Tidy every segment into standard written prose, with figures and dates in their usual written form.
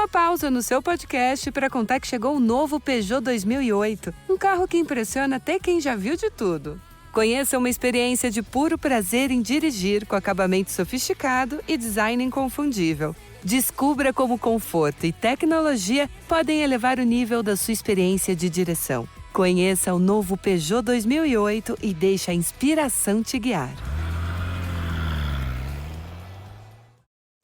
uma pausa no seu podcast para contar que chegou o novo Peugeot 2008, um carro que impressiona até quem já viu de tudo. Conheça uma experiência de puro prazer em dirigir com acabamento sofisticado e design inconfundível. Descubra como conforto e tecnologia podem elevar o nível da sua experiência de direção. Conheça o novo Peugeot 2008 e deixe a inspiração te guiar.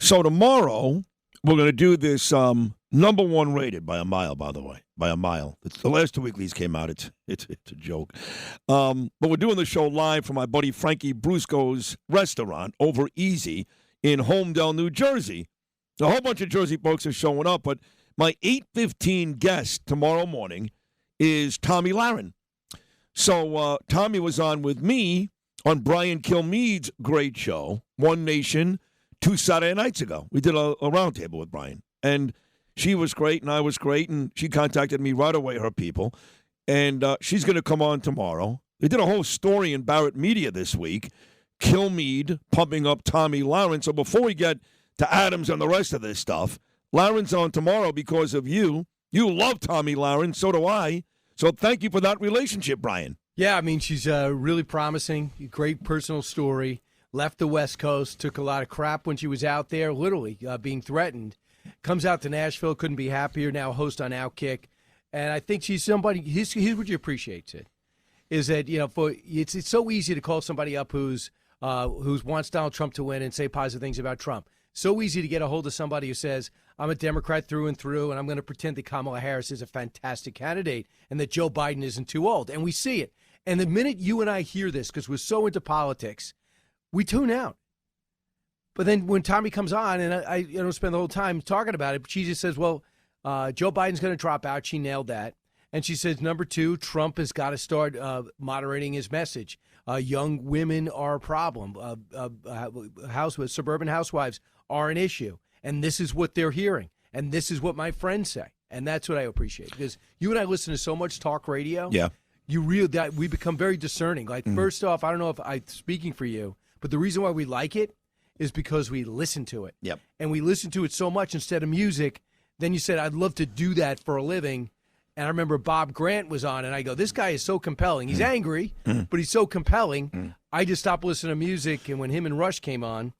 So tomorrow, we're going to do this number one rated by a mile, by the way. By a mile. The last 2 weeklies came out. It's a joke. But we're doing the show live from my buddy Frankie Brusco's restaurant over Easy in Holmdel, New Jersey. A whole bunch of Jersey folks are showing up, but my 8:15 guest tomorrow morning is Tommy Lahren. So Tommy was on with me on Brian Kilmeade's great show, One Nation, 2 Saturday nights ago. We did a roundtable with Brian. And she was great, and I was great, and she contacted me right away, her people. And she's going to come on tomorrow. They did a whole story in Barrett Media this week, Kilmeade pumping up Tommy Lahren. So before we get to Adams and the rest of this stuff, Lahren's on tomorrow because of you. You love Tommy Lahren, so do I. So thank you for that relationship, Brian. Yeah, I mean, she's really promising, great personal story. Left the West Coast, took a lot of crap when she was out there, literally being threatened. Comes out to Nashville, couldn't be happier, now host on Outkick. And I think she's somebody, here's what you appreciate, Sid, is that, you know, it's so easy to call somebody up who's wants Donald Trump to win and say positive things about Trump. So easy to get a hold of somebody who says, I'm a Democrat through and through, and I'm going to pretend that Kamala Harris is a fantastic candidate and that Joe Biden isn't too old. And we see it. And the minute you and I hear this, because we're so into politics, we tune out. But then when Tommy comes on, and I don't spend the whole time talking about it, but she just says, well, Joe Biden's going to drop out. She nailed that. And she says, number 2, Trump has got to start moderating his message. Young women are a problem. Suburban housewives are an issue. And this is what they're hearing. And this is what my friends say. And that's what I appreciate. Because you and I listen to so much talk radio. Yeah. We become very discerning. Like, first off, I don't know if I'm speaking for you, but the reason why we like it is because we listen to it. Yep. And we listen to it so much instead of music. Then you said, I'd love to do that for a living. And I remember Bob Grant was on, and I go, this guy is so compelling. He's angry, but he's so compelling. I just stopped listening to music, and when him and Rush came on,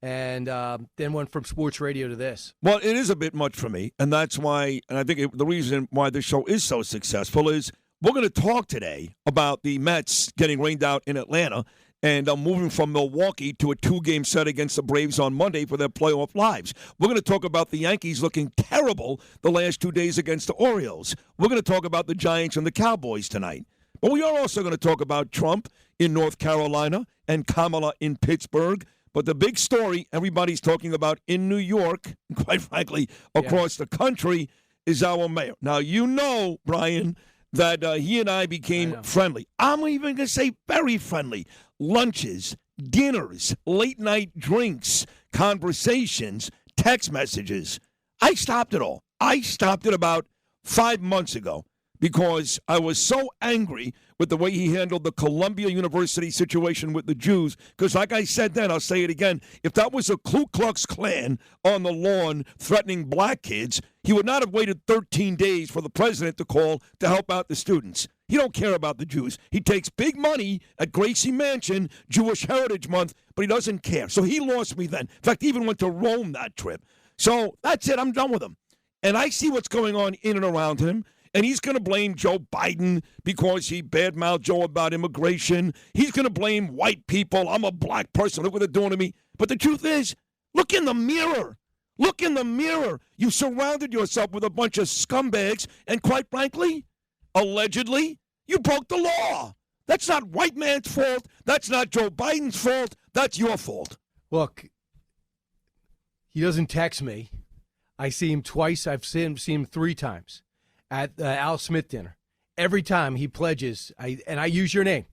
and then went from sports radio to this. Well, it is a bit much for me, and that's why, and I think the reason why this show is so successful is we're going to talk today about the Mets getting rained out in Atlanta and moving from Milwaukee to a 2-game set against the Braves on Monday for their playoff lives. We're going to talk about the Yankees looking terrible the last 2 days against the Orioles. We're going to talk about the Giants and the Cowboys tonight. But we are also going to talk about Trump in North Carolina and Kamala in Pittsburgh. But the big story everybody's talking about in New York, and quite frankly, across the country, is our mayor. Now, you know, Brian, that he and I became friendly. I'm even going to say very friendly. Lunches, dinners, late-night drinks, conversations, text messages. I stopped it all. I stopped it about 5 months ago because I was so angry with the way he handled the Columbia University situation with the Jews. Because like I said then, I'll say it again, if that was a Ku Klux Klan on the lawn threatening black kids, he would not have waited 13 days for the president to call to help out the students. He don't care about the Jews. He takes big money at Gracie Mansion, Jewish Heritage Month, but he doesn't care. So he lost me then. In fact, he even went to Rome that trip. So that's it. I'm done with him. And I see what's going on in and around him. And he's going to blame Joe Biden because he badmouthed Joe about immigration. He's going to blame white people. I'm a black person. Look what they're doing to me. But the truth is, look in the mirror. Look in the mirror. You surrounded yourself with a bunch of scumbags. And quite frankly, allegedly, you broke the law. That's not white man's fault. That's not Joe Biden's fault. That's your fault. Look, he doesn't text me. I see him twice. I've seen him 3 times at Al Smith dinner. Every time he pledges, I use your name.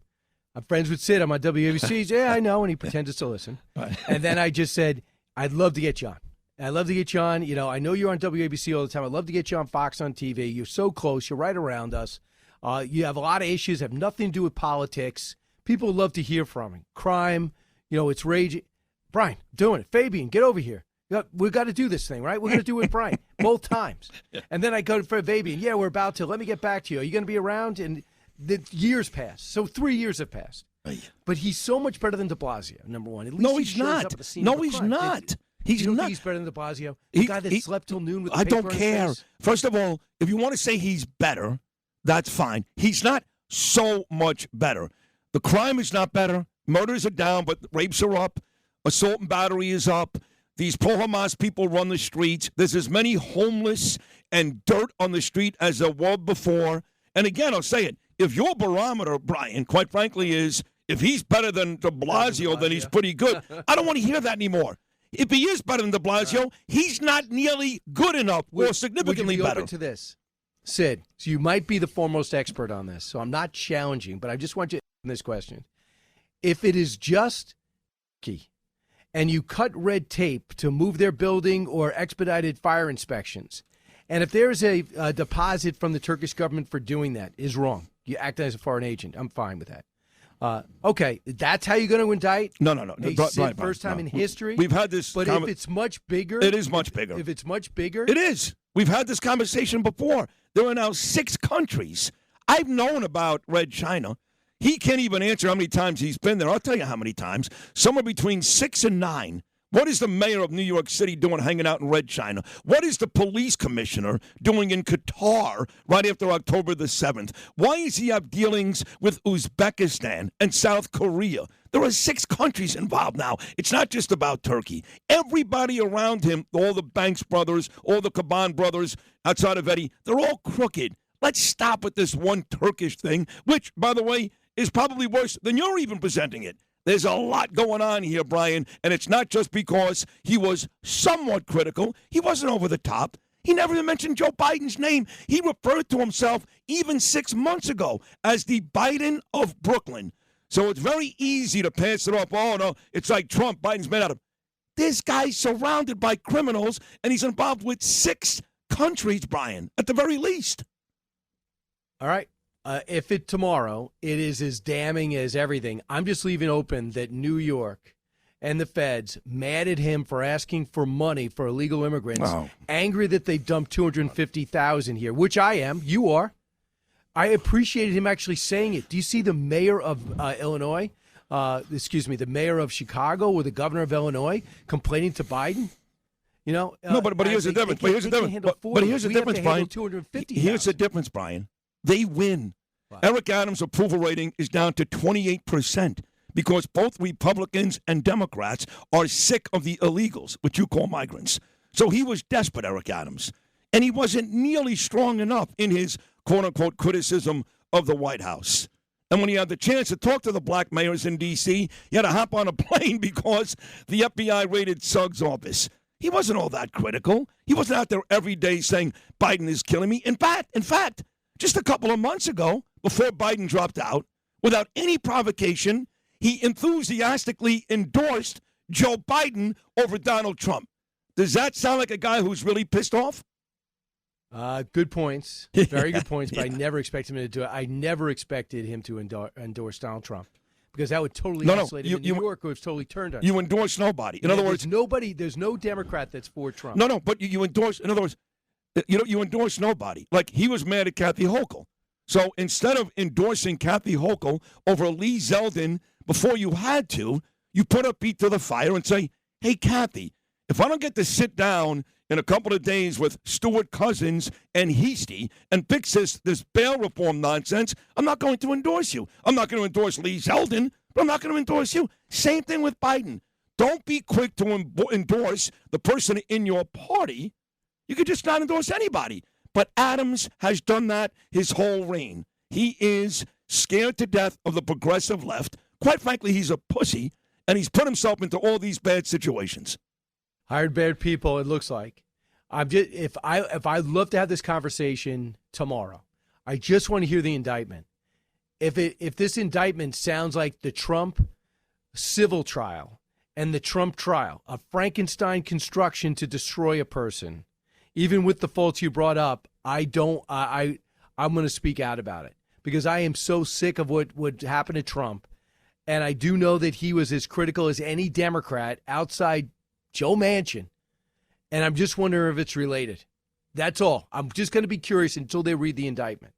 I'm friends with Sid. I'm on WABC. Yeah, I know, and he pretends to listen. Right. And then I just said, I'd love to get you on. I'd love to get you on. You know, I know you're on WABC all the time. I'd love to get you on Fox on TV. You're so close. You're right around us. You have a lot of issues, have nothing to do with politics. People love to hear from you. Crime, you know, it's raging. Brian, doing it. Fabian, get over here. We got to do this thing, right? We're going to do it, Brian, both times. And then I go for Fabian. Yeah, we're about to. Let me get back to you. Are you going to be around? And the years pass. So 3 years have passed. But he's so much better than de Blasio, number one. At least No, he's not. No, he's not. He's not. He's better than de Blasio? The guy that slept till noon with the I paper don't on his care. face? First of all, if you want to say he's better, that's fine. He's not so much better. The crime is not better. Murders are down, but rapes are up. Assault and battery is up. These pro-Hamas people run the streets. There's as many homeless and dirt on the street as there were before. And again, I'll say it. If your barometer, Brian, quite frankly, is if he's better than de Blasio, then he's pretty good. I don't want to hear that anymore. If he is better than de Blasio, he's not nearly good enough or significantly better. Open to this. Sid, so you might be the foremost expert on this, so I'm not challenging, but I just want you to answer this question. If it is just key, and you cut red tape to move their building or expedited fire inspections, and if there's a deposit from the Turkish government for doing that is wrong, you act as a foreign agent, I'm fine with that. Okay, that's how you're going to indict? No. Brian, first time in history? We've had this. But if it's much bigger? It is much bigger. If it's much bigger? It is. We've had this conversation before. There are now 6 countries. I've known about Red China. He can't even answer how many times he's been there. I'll tell you how many times. Somewhere between 6 and 9. What is the mayor of New York City doing hanging out in Red China? What is the police commissioner doing in Qatar right after October the 7th? Why does he have dealings with Uzbekistan and South Korea? There are 6 countries involved now. It's not just about Turkey. Everybody around him, all the Banks brothers, all the Kaban brothers outside of Eddie, they're all crooked. Let's stop with this one Turkish thing, which, by the way, is probably worse than you're even presenting it. There's a lot going on here, Brian, and it's not just because he was somewhat critical. He wasn't over the top. He never even mentioned Joe Biden's name. He referred to himself even 6 months ago as the Biden of Brooklyn. So it's very easy to pass it off. Oh, no, it's like Trump. Biden's made out of. This guy's surrounded by criminals, and he's involved with 6 countries, Brian, at the very least. All right. If tomorrow it is as damning as everything, I'm just leaving open that New York and the feds mad at him for asking for money for illegal immigrants, angry that they dumped 250,000 here, which I am. You are. I appreciated him actually saying it. Do you see the mayor of Illinois, the mayor of Chicago or the governor of Illinois complaining to Biden? You know, no, but here's the difference. But here's the difference. But here's the difference, Brian. Here's the difference, Brian. They win. Wow. Eric Adams' approval rating is down to 28% because both Republicans and Democrats are sick of the illegals, which you call migrants. So he was desperate, Eric Adams. And he wasn't nearly strong enough in his quote-unquote criticism of the White House. And when he had the chance to talk to the black mayors in D.C., he had to hop on a plane because the FBI raided Suggs' office. He wasn't all that critical. He wasn't out there every day saying, Biden is killing me. In fact, just a couple of months ago, before Biden dropped out, without any provocation, he enthusiastically endorsed Joe Biden over Donald Trump. Does that sound like a guy who's really pissed off? Good points. Very good points, but I never expected him to do it. I never expected him to endorse Donald Trump because that would totally isolate him. New York would have totally turned on him. You endorse nobody. In other words, there's no Democrat that's for Trump. No, but you endorse, in other words, you endorse nobody. Like he was mad at Kathy Hochul. So instead of endorsing Kathy Hochul over Lee Zeldin before you had to, you put a feet to the fire and say, hey, Kathy, if I don't get to sit down in a couple of days with Stuart Cousins and Heastie and fix this bail reform nonsense, I'm not going to endorse you. I'm not going to endorse Lee Zeldin, but I'm not going to endorse you. Same thing with Biden. Don't be quick to endorse the person in your party. You could just not endorse anybody. But Adams has done that his whole reign. He is scared to death of the progressive left. Quite frankly, he's a pussy, and he's put himself into all these bad situations. Hired bad people, it looks like. If I'd love to have this conversation tomorrow, I just want to hear the indictment. If this indictment sounds like the Trump civil trial and the Trump trial, a Frankenstein construction to destroy a person, even with the faults you brought up, I'm going to speak out about it because I am so sick of what would happen to Trump. And I do know that he was as critical as any Democrat outside Joe Manchin And I'm just wondering if it's related. That's all. I'm just going to be curious until they read the indictment.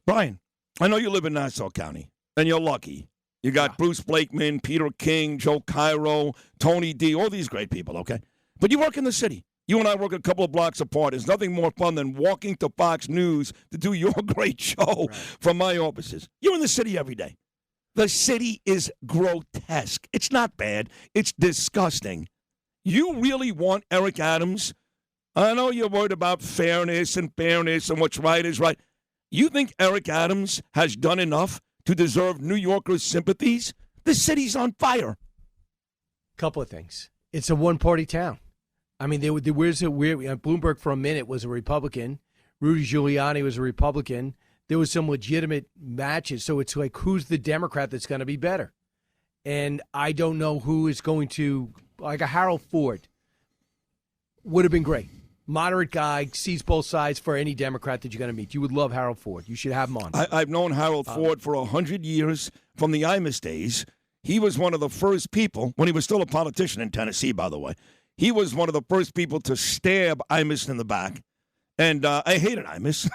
Brian, I know you live in Nassau County, and you're lucky. You got Bruce Blakeman, Peter King, Joe Cairo, Tony D, all these great people, okay? But you work in the city. You and I work a couple of blocks apart. There's nothing more fun than walking to Fox News to do your great show from my offices. You're in the city every day. The city is grotesque. It's not bad. It's disgusting. You really want Eric Adams? I know you're worried about fairness and what's right is right. You think Eric Adams has done enough to deserve New Yorkers' sympathies? The city's on fire. Couple of things. It's a one-party town. I mean, Bloomberg for a minute was a Republican. Rudy Giuliani was a Republican. There was some legitimate matches. So it's like, who's the Democrat that's going to be better? And I don't know who is going to, like a Harold Ford would have been great. Moderate guy, sees both sides for any Democrat that you're going to meet. You would love Harold Ford. You should have him on. I've known Harold Ford for 100 years from the Imus days. He was one of the first people, when he was still a politician in Tennessee, by the way, he was one of the first people to stab Imus in the back. And I hated Imus,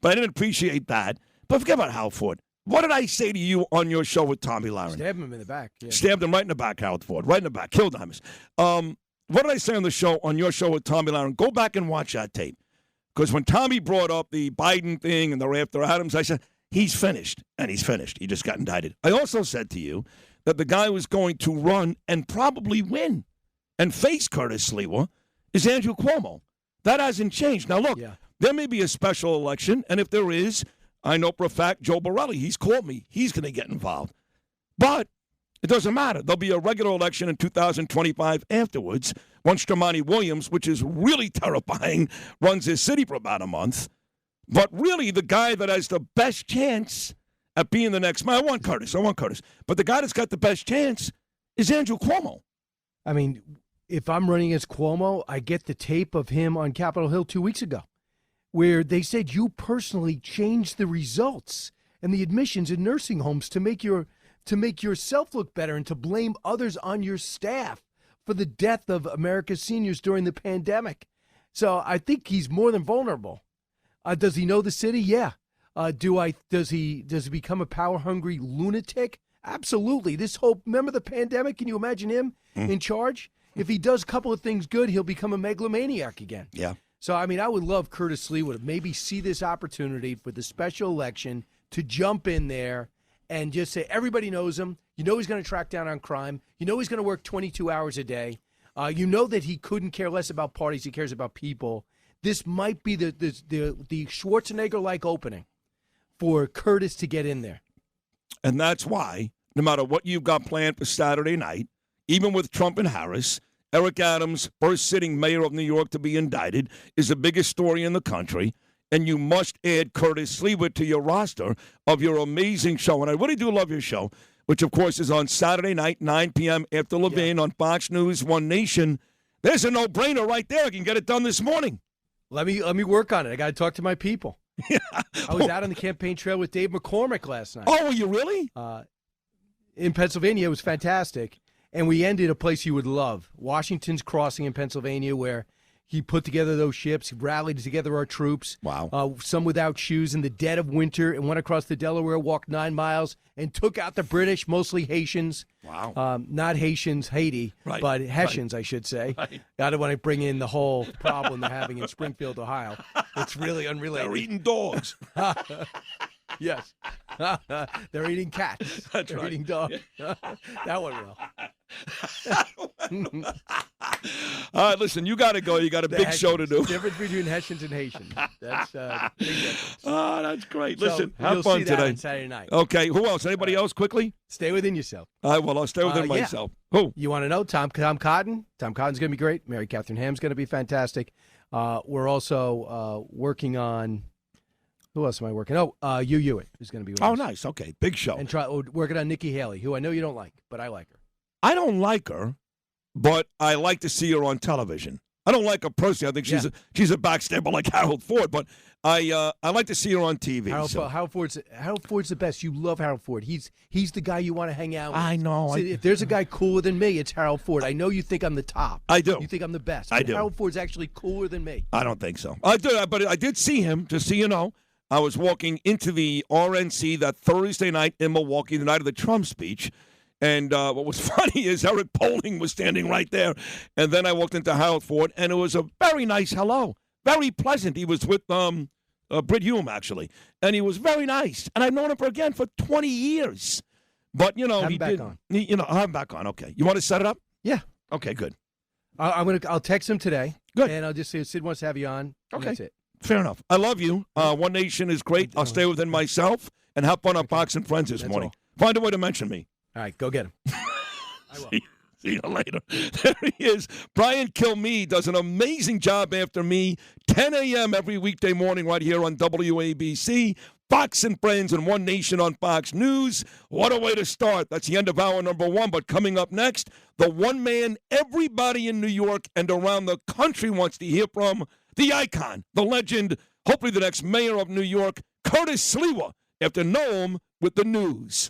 but I didn't appreciate that. But forget about Harold Ford. What did I say to you on your show with Tommy Lahren? Stabbed him in the back. Yeah. Stabbed him right in the back, Harold Ford. Right in the back. Killed Imus. What did I say on your show with Tommy Lahren? Go back and watch that tape. Because when Tommy brought up the Biden thing and they're after Adams, I said, he's finished. And he's finished. He just got indicted. I also said to you that the guy who's going to run and probably win and face Curtis Sliwa is Andrew Cuomo. That hasn't changed. Now, look, there may be a special election, and if there is, I know for a fact Joe Borelli, he's called me. He's going to get involved. But it doesn't matter. There'll be a regular election in 2025 afterwards once Jumaane Williams, which is really terrifying, runs his city for about a month. But really, the guy that has the best chance at being the next man, I want Curtis. But the guy that's got the best chance is Andrew Cuomo. I mean, if I'm running as Cuomo, I get the tape of him on Capitol Hill 2 weeks ago where they said you personally changed the results and the admissions in nursing homes to make yourself look better and to blame others on your staff for the death of America's seniors during the pandemic. So I think he's more than vulnerable. Does he know the city? Yeah. Does he become a power-hungry lunatic? Absolutely. Remember the pandemic? Can you imagine him in charge? If he does a couple of things good, he'll become a megalomaniac again. Yeah. So, I mean, I would love Curtis Sliwa to maybe see this opportunity for the special election to jump in there and just say, everybody knows him. You know he's going to track down on crime. You know he's going to work 22 hours a day. You know that he couldn't care less about parties. He cares about people. This might be the Schwarzenegger-like opening for Curtis to get in there. And that's why, no matter what you've got planned for Saturday night, even with Trump and Harris, Eric Adams, first sitting mayor of New York to be indicted, is the biggest story in the country. And you must add Curtis Sliwa to your roster of your amazing show. And I really do love your show, which, of course, is on Saturday night, 9 p.m. after Levine on Fox News, One Nation. There's a no-brainer right there. I can get it done this morning. Let me work on it. I got to talk to my people. I was out on the campaign trail with Dave McCormick last night. Oh, were you really? In Pennsylvania. It was fantastic. And we ended a place you would love, Washington's Crossing in Pennsylvania, where he put together those ships, he rallied together our troops. Wow. Some without shoes in the dead of winter, and went across the Delaware, walked 9 miles, and took out the British, mostly Haitians. Wow. Not Haitians, Haiti, but Hessians, I should say. Right. I don't want to bring in the whole problem they're having in Springfield, Ohio. It's really unrelated. They're eating dogs. Yes. They're eating cats. That's They're right. eating dogs. That one will. All right, listen, you got to go. You got a big show to do. The difference between Hessians and Haitians. That's big difference. Oh, that's great. Listen, have you'll fun see that today. on Saturday night. Okay, who else? Anybody else quickly? Stay within yourself. All right, well, I'll stay within myself. Who? You want to know? Tom Cotton. Tom Cotton's going to be great. Mary Catherine Ham's going to be fantastic. We're also working on... Who else am I working? Hugh Hewitt is going to be with us. Oh, nice. Okay, big show. And working on Nikki Haley, who I know you don't like, but I like her. I don't like her, but I like to see her on television. I don't like her personally. I think she's a backstabber like Harold Ford, but I like to see her on TV. Harold Ford's the best. You love Harold Ford. He's the guy you want to hang out with. I know. See, if there's a guy cooler than me, it's Harold Ford. I know you think I'm the top. I do. You think I'm the best. I do. Harold Ford's actually cooler than me. I don't think so. I do, but I did see him, just so you know. I was walking into the RNC that Thursday night in Milwaukee, the night of the Trump speech. And what was funny is Eric Poling was standing right there. And then I walked into Harold Ford, and it was a very nice hello. Very pleasant. He was with Britt Hume, actually. And he was very nice. And I've known him for 20 years. But, you know, I'm back on. Okay. You want to set it up? Yeah. Okay, good. I'll text him today. Good. And I'll just say, Sid wants to have you on. Okay. That's it. Fair enough. I love you. One Nation is great. I'll stay within myself and have fun on Fox and Friends this morning. Find a way to mention me. All right, go get him. I will. See you later. There he is. Brian Kilmeade does an amazing job after me. 10 a.m. every weekday morning right here on WABC. Fox and Friends and One Nation on Fox News. What a way to start. That's the end of hour number one. But coming up next, the one man everybody in New York and around the country wants to hear from, the icon, the legend, hopefully the next mayor of New York, Curtis Sliwa, after Noam with the news.